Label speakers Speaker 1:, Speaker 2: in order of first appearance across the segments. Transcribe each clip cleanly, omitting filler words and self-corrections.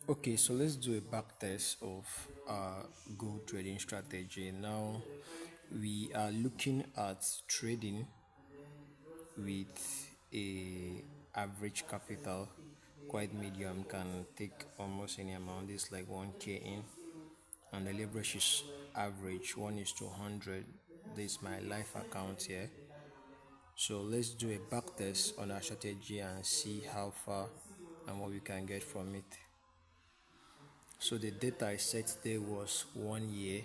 Speaker 1: Okay, so let's do a back test of our gold trading strategy. Now we are looking at trading with a average capital quite medium, can take almost any amount. This like 1k in, and the leverage is average 1:100. This is my life account here. So let's do a back test on our strategy and see how far and what we can get from it. So the data I set there was 1 year,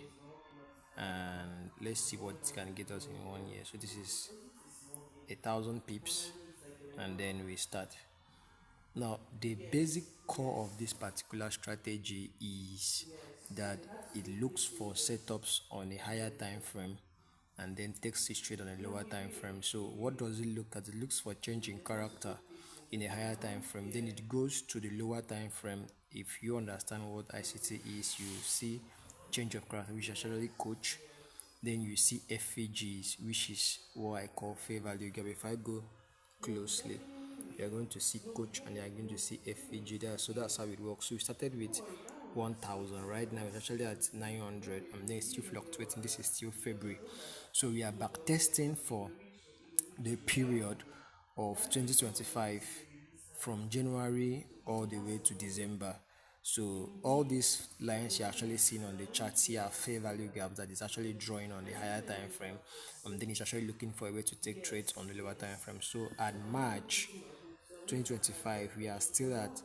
Speaker 1: and let's see what it can get us in 1 year. So this is 1,000 pips, and then we start. Now the basic core of this particular strategy is that it looks for setups on a higher time frame and then takes its trade on a lower time frame. So what does it look at? It looks for change in character in a higher time frame, then it goes to the lower time frame. If you understand what ICT is, you see change of character, which is actually coach. Then you see FAGs, which is what I call fair value gap. If I go closely, you're going to see coach and you're going to see FAG there. So that's how it works. So we started with 1,000. Right now it's actually at 900, and then it's still fluctuating. This is still February. So we are back testing for the period of 2025 from January all the way to December. So all these lines you're actually seeing on the chart here are fair value gaps that is actually drawing on the higher time frame. And then it's actually looking for a way to take trades on the lower time frame. So at March 2025, we are still at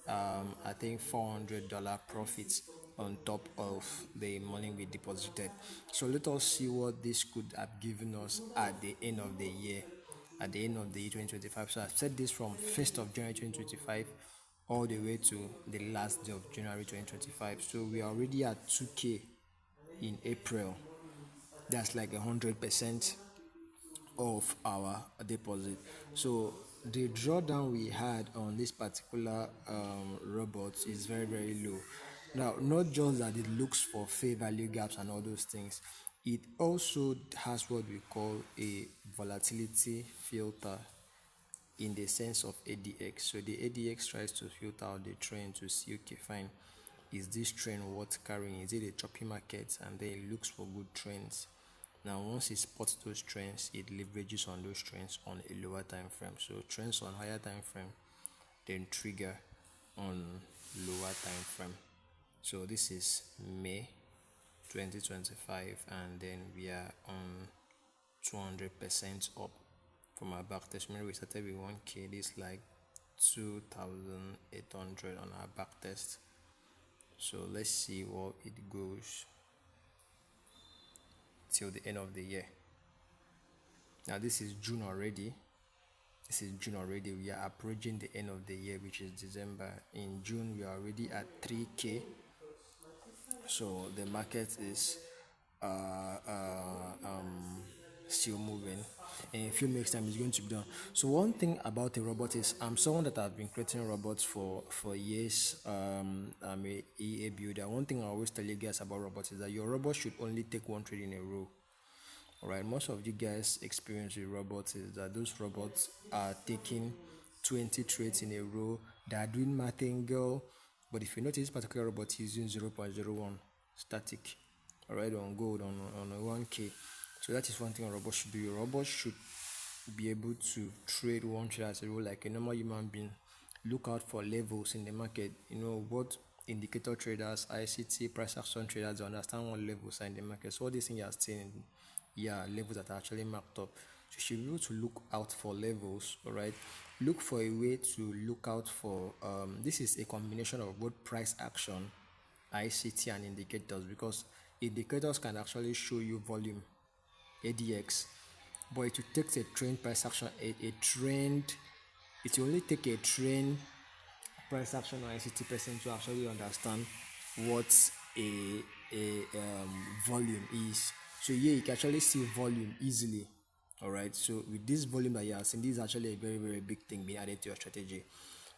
Speaker 1: I think $400 profits on top of the money we deposited. So let us see what this could have given us at the end of the year. At the end of the year 2025. So I've set this from 1st of January 2025 all the way to the last day of January 2025. So we are already at 2k in April. That's like 100% of our deposit. So the drawdown we had on this particular robot is very, very low. Now, not just that it looks for fair value gaps and all those things, it also has what we call a volatility filter in the sense of ADX. So the ADX tries to filter out the trend to see, okay, fine, is this trend worth carrying? Is it a choppy market? And then it looks for good trends. Now, once it spots those trends, it leverages on those trends on a lower time frame. So trends on higher time frame then trigger on lower time frame. So this is May 2025, and then we are on 200% up from our back test. Remember, we started with 1k. This like 2,800 on our back test. So let's see what it goes till the end of the year. Now this is June already. We are approaching the end of the year, which is December. In June we are already at 3k. So the market is still moving. In a few minutes time it's going to be done. So one thing about a robot is I'm someone that have been creating robots for years. I'm a EA builder. One thing I always tell you guys about robots is that your robot should only take one trade in a row. Alright, most of you guys experience with robots is that those robots are taking 20 trades in a row. They are doing Martingale, but if you notice, this particular robot is using 0.01 static, alright, on gold on a 1k. So that is one thing a robot should do. Your robot should be able to trade one trade as a row like a normal human being. Look out for levels in the market. You know what indicator traders, ICT, price action traders understand what levels are in the market. So all these things you are seeing, levels that are actually marked up. So you should be able to look out for levels, alright. Look for a way to look out for this is a combination of both price action, ICT, and indicators, because indicators can actually show you volume, ADX, but it will take a trend price action, a trend. It will only take a trend price action or ICT person to actually understand what a volume is. So here you can actually see volume easily. Alright, so with this volume that you are seeing, this is actually a very, very big thing being added to your strategy.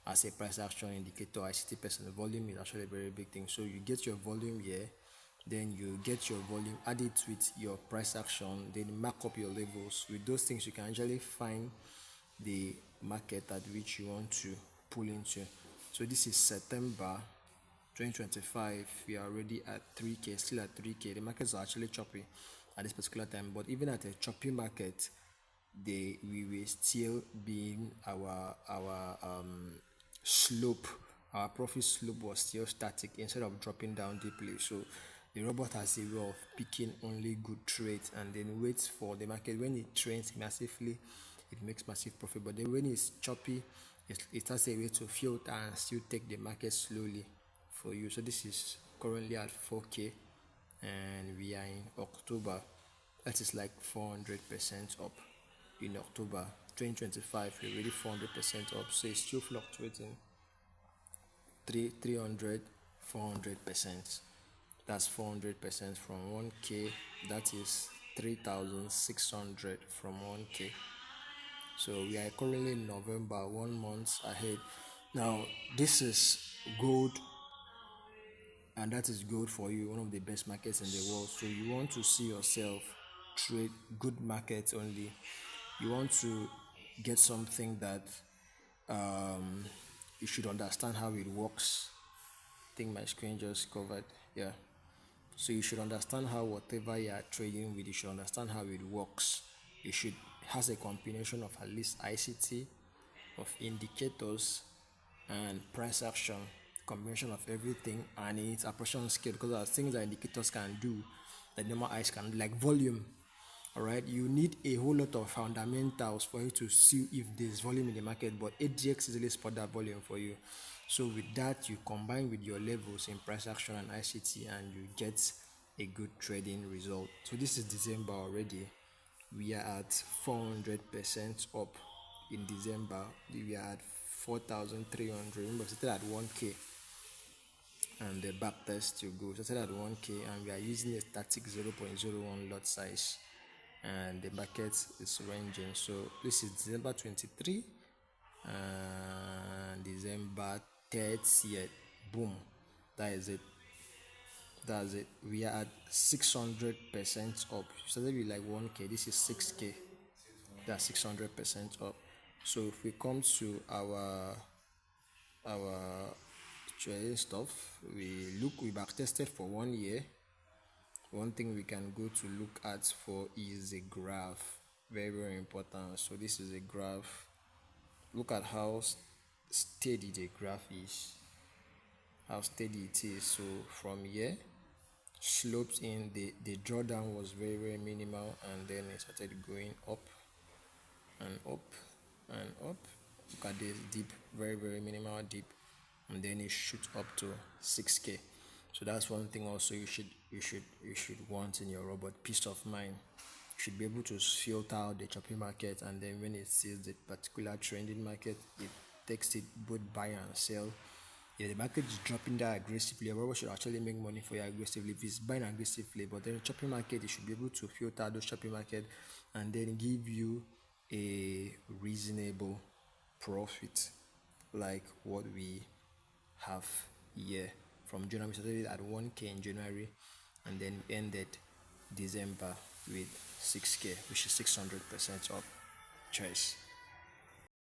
Speaker 1: As a price action indicator, ICT person, volume is actually a very big thing. So you get your volume here, then you get your volume, add it with your price action, then mark up your levels. With those things, you can actually find the market at which you want to pull into. So this is September 2025 we are already at 3k, still at 3k. The markets are actually choppy at this particular time, but even at a choppy market, we will still be in our slope. Our profit slope was still static instead of dropping down deeply. So the robot has a way of picking only good trades and then waits for the market. When it trends massively, it makes massive profit, but then when it's choppy, it has a way to filter and still take the market slowly for you. So this is currently at 4k and we are in October. That is like 400% up in October 2025. We're already 400% up, so it's still fluctuating 300 400%. That's 400% from 1k. That is 3,600 from 1k. So we are currently in November, 1 month ahead. Now this is gold, and that is gold for you, one of the best markets in the world. So you want to see yourself trade good markets only. You want to get something that you should understand how it works. I think my screen just covered. Yeah. So you should understand how whatever you are trading with, you should understand how it works. It should has a combination of at least ICT, of indicators, and price action. Combination of everything, and it's operation scale, because there are things that indicators can do that normal eyes can do, like volume. All right, you need a whole lot of fundamentals for you to see if there's volume in the market, but ADX easily spot that volume for you. So with that, you combine with your levels in price action and ICT, and you get a good trading result. So this is December already. We are at 400% up in December. We are at 4,300. Remember, started at 1k, and the back test to go. Started at 1k, and we are using a static 0.01 lot size, and the market is ranging. So this is December 23 and December 30th. Boom, that is it. That's it. We are at 600% up. Started with like 1k. This is 6k. That's 600% up. So if we come to our trading stuff, we back tested for 1 year. One thing we can go to look at for is a graph. Very, very important. So this is a graph. Look at how steady the graph is, how steady it is. So from here, slopes in, the drawdown was very, very minimal, and then it started going up and up and up. Look at this dip, very, very minimal dip, and then it shoots up to 6k. So that's one thing also you should want in your robot, peace of mind. You should be able to filter out the choppy market, and then when it sees the particular trending market, it takes it both buy and sell. Yeah, the market is dropping that aggressively. Your robot should actually make money for you aggressively if it's buying aggressively. But then the choppy market, you should be able to filter those choppy market and then give you a reasonable profit, like what we have here. From January, we started at 1k in January, and then ended December with 6k, which is 600% up. Choice.